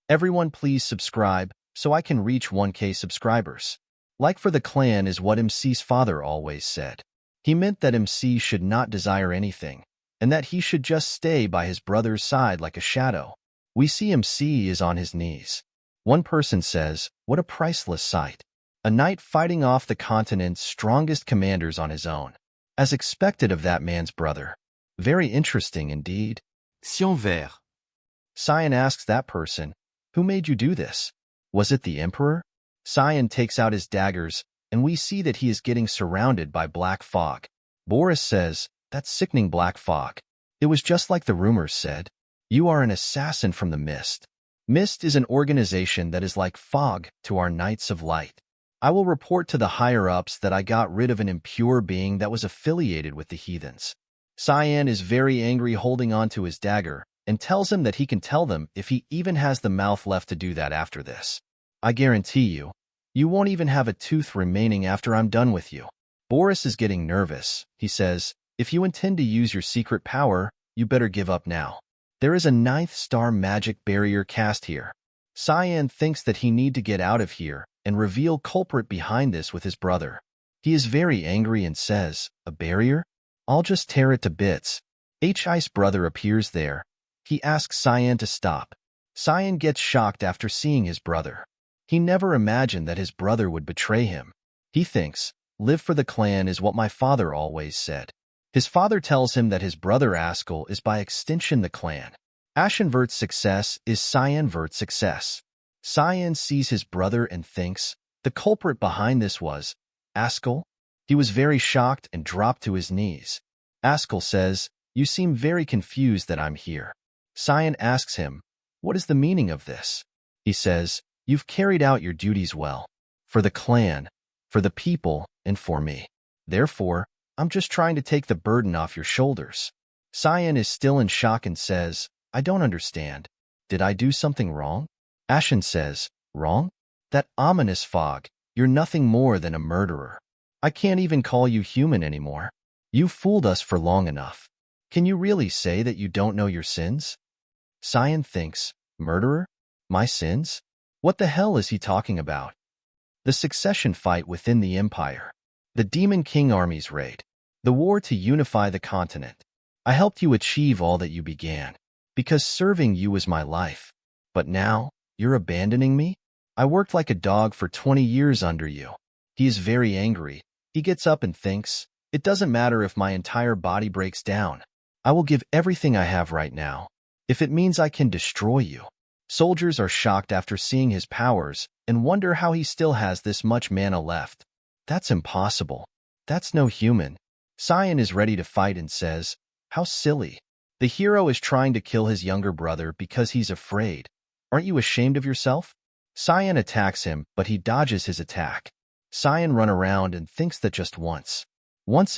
Everyone please subscribe so I can reach 1K subscribers. Like for the clan is what MC's father always said. He meant that MC should not desire anything, and that he should just stay by his brother's side like a shadow. We see MC is on his knees. One person says, "What a priceless sight. A knight fighting off the continent's strongest commanders on his own. As expected of that man's brother. Very interesting indeed." Sion vert. Cyan asks that person, "Who made you do this? Was it the emperor?" Cyan takes out his daggers, and we see that he is getting surrounded by black fog. Boris says, "That sickening black fog. It was just like the rumors said. You are an assassin from the Mist. Mist is an organization that is like fog to our Knights of Light. I will report to the higher-ups that I got rid of an impure being that was affiliated with the heathens." Cyan is very angry, holding on to his dagger, and tells him that he can tell them if he even has the mouth left to do that after this. "I guarantee you, you won't even have a tooth remaining after I'm done with you." Boris is getting nervous. He says, "If you intend to use your secret power, you better give up now. There is a 9th star magic barrier cast here." Cyan thinks that he need to get out of here and reveal culprit behind this with his brother. He is very angry and says, "A barrier? I'll just tear it to bits." Ice's brother appears there. He asks Cyan to stop. Cyan gets shocked after seeing his brother. He never imagined that his brother would betray him. He thinks, "Live for the clan is what my father always said." His father tells him that his brother Askel is by extension the clan. Ashenvert's success is Cyanvert's success. Cyan sees his brother and thinks, the culprit behind this was Askel. He was very shocked and dropped to his knees. Askel says, "You seem very confused that I'm here." Cyan asks him, "What is the meaning of this?" He says, "You've carried out your duties well. For the clan, for the people, and for me. Therefore, I'm just trying to take the burden off your shoulders." Cyan is still in shock and says, "I don't understand. Did I do something wrong?" Ashen says, "Wrong? That ominous fog. You're nothing more than a murderer. I can't even call you human anymore. You fooled us for long enough. Can you really say that you don't know your sins?" Cyan thinks, "Murderer? My sins? What the hell is he talking about?" The succession fight within the Empire. The Demon King armies raid. The war to unify the continent. I helped you achieve all that you began, because serving you was my life. But now, you're abandoning me? I worked like a dog for 20 years under you. He is very angry. He gets up and thinks, "It doesn't matter if my entire body breaks down. I will give everything I have right now, if it means I can destroy you." Soldiers are shocked after seeing his powers and wonder how he still has this much mana left. That's impossible. That's no human. Cyan is ready to fight and says, "How silly. The hero is trying to kill his younger brother because he's afraid. Aren't you ashamed of yourself?" Cyan attacks him, but he dodges his attack. Cyan runs around and thinks that just once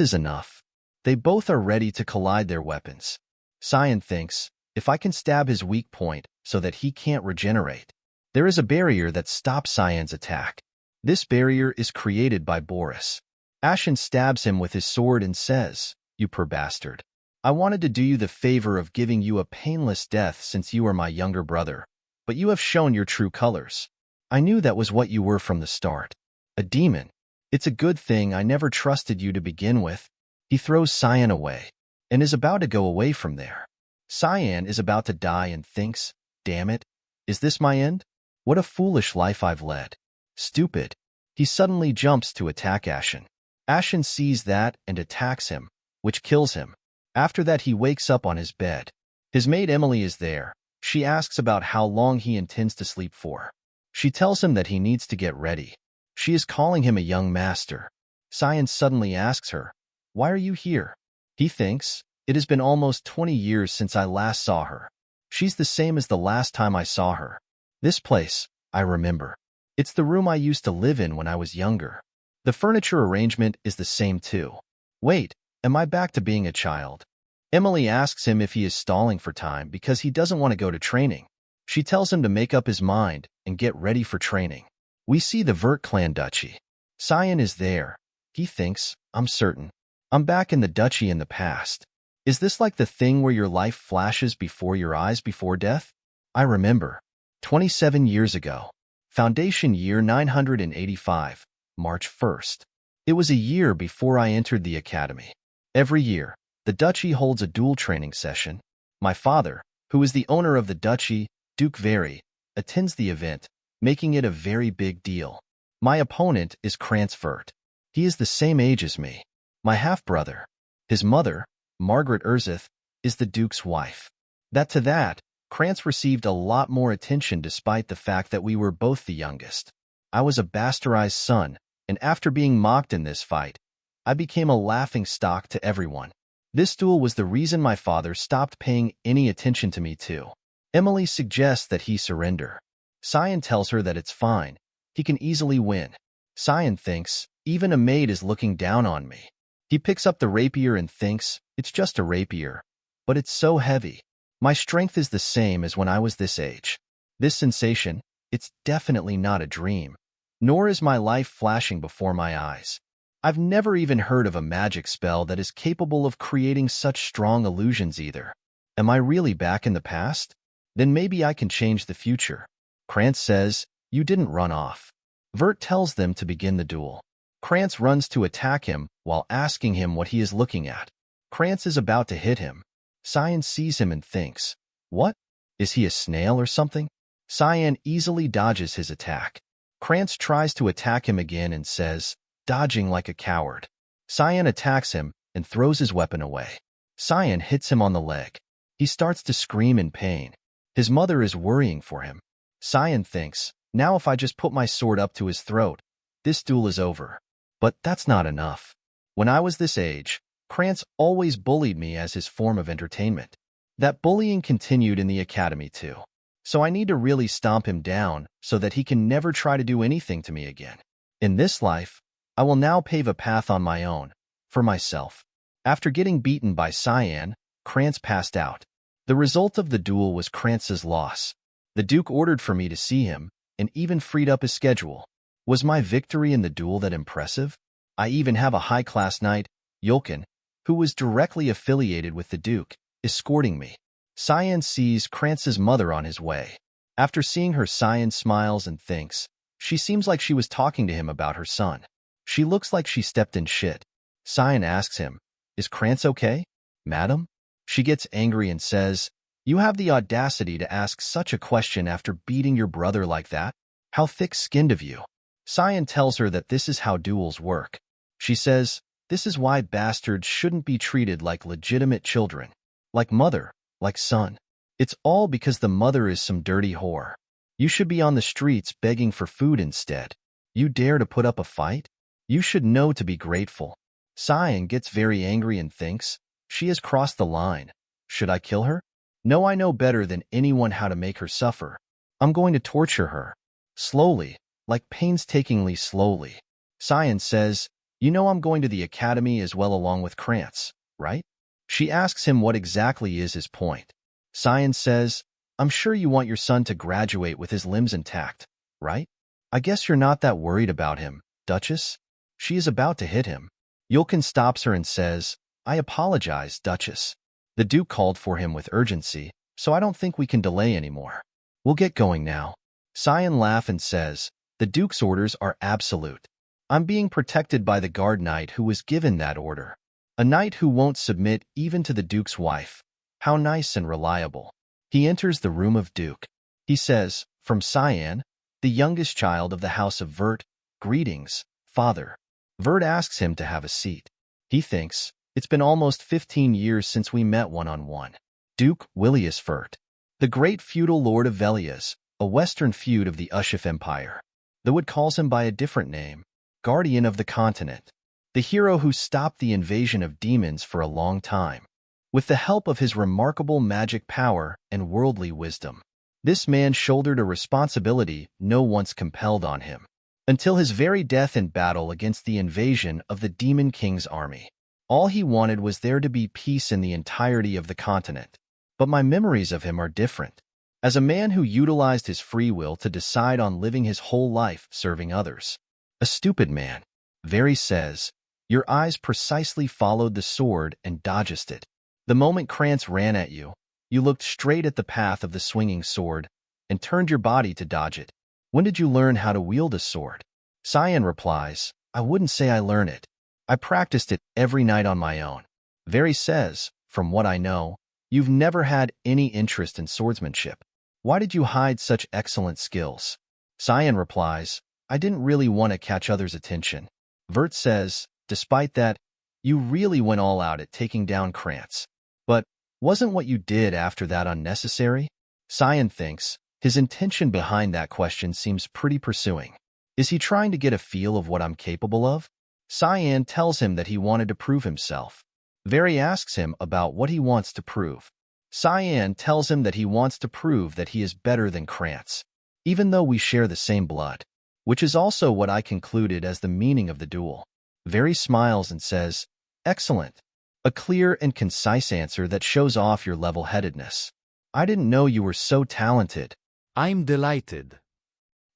is enough. They both are ready to collide their weapons. Cyan thinks, if I can stab his weak point so that he can't regenerate. There is a barrier that stops Cyan's attack. This barrier is created by Boris. Ashen stabs him with his sword and says, "You poor bastard. I wanted to do you the favor of giving you a painless death since you are my younger brother, but you have shown your true colors. I knew that was what you were from the start. A demon. It's a good thing I never trusted you to begin with." He throws Cyan away and is about to go away from there. Cyan is about to die and thinks, "Damn it. Is this my end? What a foolish life I've led. Stupid." He suddenly jumps to attack Ashen. Ashen sees that and attacks him, which kills him. After that, he wakes up on his bed. His maid Emily is there. She asks about how long he intends to sleep for. She tells him that he needs to get ready. She is calling him a young master. Cyan suddenly asks her, "Why are you here?" He thinks, "It has been almost 20 years since I last saw her. She's the same as the last time I saw her. This place, I remember. It's the room I used to live in when I was younger. The furniture arrangement is the same too. Wait, am I back to being a child?" Emily asks him if he is stalling for time because he doesn't want to go to training. She tells him to make up his mind and get ready for training. We see the Vert clan duchy. Cyan is there. He thinks, "I'm certain. I'm back in the duchy in the past. Is this like the thing where your life flashes before your eyes before death? I remember. 27 years ago. Foundation year 985, March 1st. It was a year before I entered the academy. Every year, the duchy holds a duel training session. My father, who is the owner of the duchy, Duke Very, attends the event, making it a very big deal. My opponent is Kransfurt. He is the same age as me. My half-brother. His mother, Margaret Erzith, is the Duke's wife. That, Krantz received a lot more attention despite the fact that we were both the youngest. I was a bastardized son, and after being mocked in this fight, I became a laughing stock to everyone. This duel was the reason my father stopped paying any attention to me too. Emily suggests that he surrender. Cyan tells her that it's fine. He can easily win. Cyan thinks, even a maid is looking down on me. He picks up the rapier and thinks, it's just a rapier. But it's so heavy. My strength is the same as when I was this age. This sensation, it's definitely not a dream. Nor is my life flashing before my eyes. I've never even heard of a magic spell that is capable of creating such strong illusions either. Am I really back in the past? Then maybe I can change the future. Krantz says, you didn't run off. Vert tells them to begin the duel. Krantz runs to attack him while asking him what he is looking at. Krantz is about to hit him. Cyan sees him and thinks, what? Is he a snail or something? Cyan easily dodges his attack. Krantz tries to attack him again and says, dodging like a coward. Cyan attacks him and throws his weapon away. Cyan hits him on the leg. He starts to scream in pain. His mother is worrying for him. Cyan thinks, now if I just put my sword up to his throat, this duel is over. But that's not enough. When I was this age, Krantz always bullied me as his form of entertainment. That bullying continued in the academy too. So I need to really stomp him down so that he can never try to do anything to me again. In this life, I will now pave a path on my own, for myself. After getting beaten by Cyan, Krantz passed out. The result of the duel was Krantz's loss. The Duke ordered for me to see him, and even freed up his schedule. Was my victory in the duel that impressive? I even have a high-class knight, Yulkin, who was directly affiliated with the Duke, escorting me. Cyan sees Krantz's mother on his way. After seeing her, Cyan smiles and thinks, she seems like she was talking to him about her son. She looks like she stepped in shit. Cyan asks him, is Krantz okay, madam? She gets angry and says, you have the audacity to ask such a question after beating your brother like that? How thick-skinned of you. Cyan tells her that this is how duels work. She says, this is why bastards shouldn't be treated like legitimate children. Like mother, like son. It's all because the mother is some dirty whore. You should be on the streets begging for food instead. You dare to put up a fight? You should know to be grateful. Cyan gets very angry and thinks, she has crossed the line. Should I kill her? No, I know better than anyone how to make her suffer. I'm going to torture her. Slowly, like painstakingly slowly. Cyan says, you know I'm going to the academy as well along with Krantz, right? She asks him what exactly is his point. Cyan says, I'm sure you want your son to graduate with his limbs intact, right? I guess you're not that worried about him, Duchess? She is about to hit him. Yulkin stops her and says, I apologize, Duchess. The Duke called for him with urgency, so I don't think we can delay anymore. We'll get going now. Cyan laughs and says, the Duke's orders are absolute. I'm being protected by the guard knight who was given that order. A knight who won't submit even to the Duke's wife. How nice and reliable. He enters the room of Duke. He says, from Cyan, the youngest child of the house of Vert, greetings, father. Vert asks him to have a seat. He thinks, it's been almost 15 years since we met one-on-one. Duke Willius Vert, the great feudal lord of Velias, a western feud of the Ushif Empire. Though it calls him by a different name, Guardian of the Continent. The hero who stopped the invasion of demons for a long time. With the help of his remarkable magic power and worldly wisdom, this man shouldered a responsibility no once compelled on him, until his very death in battle against the invasion of the Demon King's army. All he wanted was there to be peace in the entirety of the continent. But my memories of him are different. As a man who utilized his free will to decide on living his whole life serving others. A stupid man. Very says, your eyes precisely followed the sword and dodged it. The moment Krantz ran at you, you looked straight at the path of the swinging sword, and turned your body to dodge it. When did you learn how to wield a sword? Cyan replies, I wouldn't say I learned it. I practiced it every night on my own. Very says, from what I know, you've never had any interest in swordsmanship. Why did you hide such excellent skills? Cyan replies, I didn't really want to catch others' attention. Vert says, despite that, you really went all out at taking down Krantz. But wasn't what you did after that unnecessary? Cyan thinks, his intention behind that question seems pretty pursuing. Is he trying to get a feel of what I'm capable of? Cyan tells him that he wanted to prove himself. Very asks him about what he wants to prove. Cyan tells him that he wants to prove that he is better than Krantz, even though we share the same blood, which is also what I concluded as the meaning of the duel. Very smiles and says, excellent. A clear and concise answer that shows off your level-headedness. I didn't know you were so talented. I'm delighted.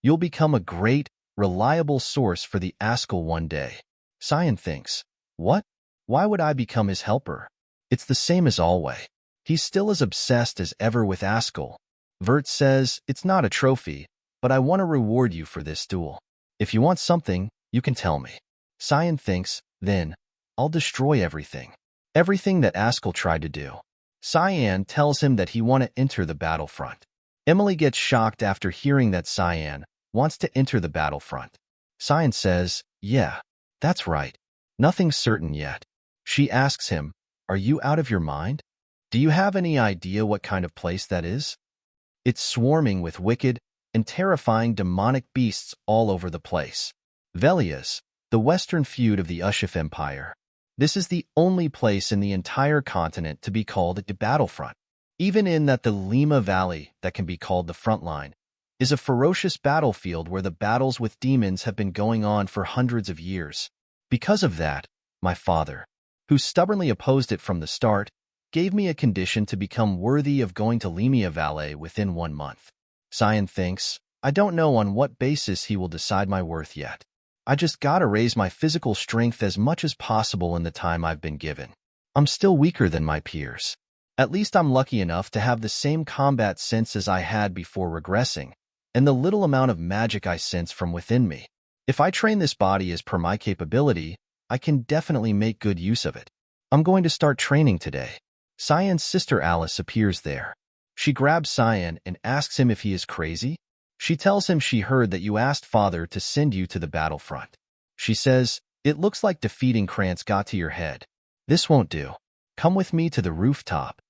You'll become a great, reliable source for the Askel one day. Cyan thinks, what? Why would I become his helper? It's the same as always. He's still as obsessed as ever with Askel. Vert says, it's not a trophy, but I want to reward you for this duel. If you want something, you can tell me. Cyan thinks, then, I'll destroy everything. Everything that Askel tried to do. Cyan tells him that he wants to enter the battlefront. Emily gets shocked after hearing that Cyan wants to enter the battlefront. Cyan says, yeah, that's right. Nothing's certain yet. She asks him, are you out of your mind? Do you have any idea what kind of place that is? It's swarming with wicked and terrifying demonic beasts all over the place. Velias, the western feud of the Ushif Empire. This is the only place in the entire continent to be called a battlefront. Even in that the Lima Valley, that can be called the front line, is a ferocious battlefield where the battles with demons have been going on for hundreds of years. Because of that, my father, who stubbornly opposed it from the start, gave me a condition to become worthy of going to Limia Valley within 1 month. Cyan thinks, I don't know on what basis he will decide my worth yet. I just gotta raise my physical strength as much as possible in the time I've been given. I'm still weaker than my peers. At least I'm lucky enough to have the same combat sense as I had before regressing, and the little amount of magic I sense from within me. If I train this body as per my capability, I can definitely make good use of it. I'm going to start training today. Cyan's sister Alice appears there. She grabs Cyan and asks him if he is crazy. She tells him she heard that you asked father to send you to the battlefront. She says, it looks like defeating Krantz got to your head. This won't do. Come with me to the rooftop.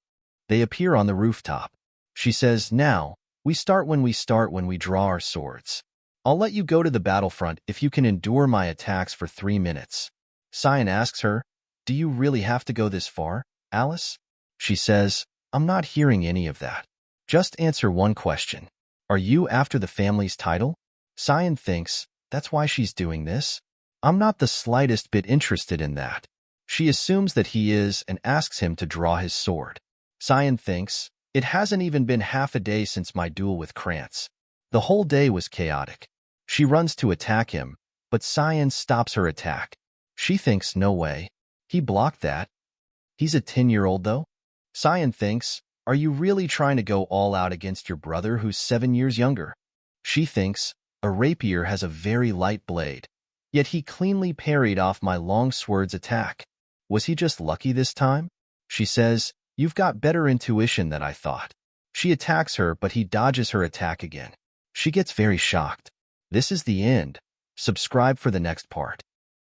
They appear on the rooftop. She says, now, we start when we draw our swords. I'll let you go to the battlefront if you can endure my attacks for 3 minutes. Cyan asks her, do you really have to go this far, Alice? She says, I'm not hearing any of that. Just answer one question. Are you after the family's title? Cyan thinks, that's why she's doing this? I'm not the slightest bit interested in that. She assumes that he is and asks him to draw his sword. Cyan thinks, it hasn't even been half a day since my duel with Krantz. The whole day was chaotic. She runs to attack him, but Cyan stops her attack. She thinks, no way. He blocked that. He's a 10-year-old though? Cyan thinks, are you really trying to go all out against your brother who's 7 years younger? She thinks, a rapier has a very light blade, yet he cleanly parried off my long sword's attack. Was he just lucky this time? She says, you've got better intuition than I thought. She attacks her, but he dodges her attack again. She gets very shocked. This is the end. Subscribe for the next part.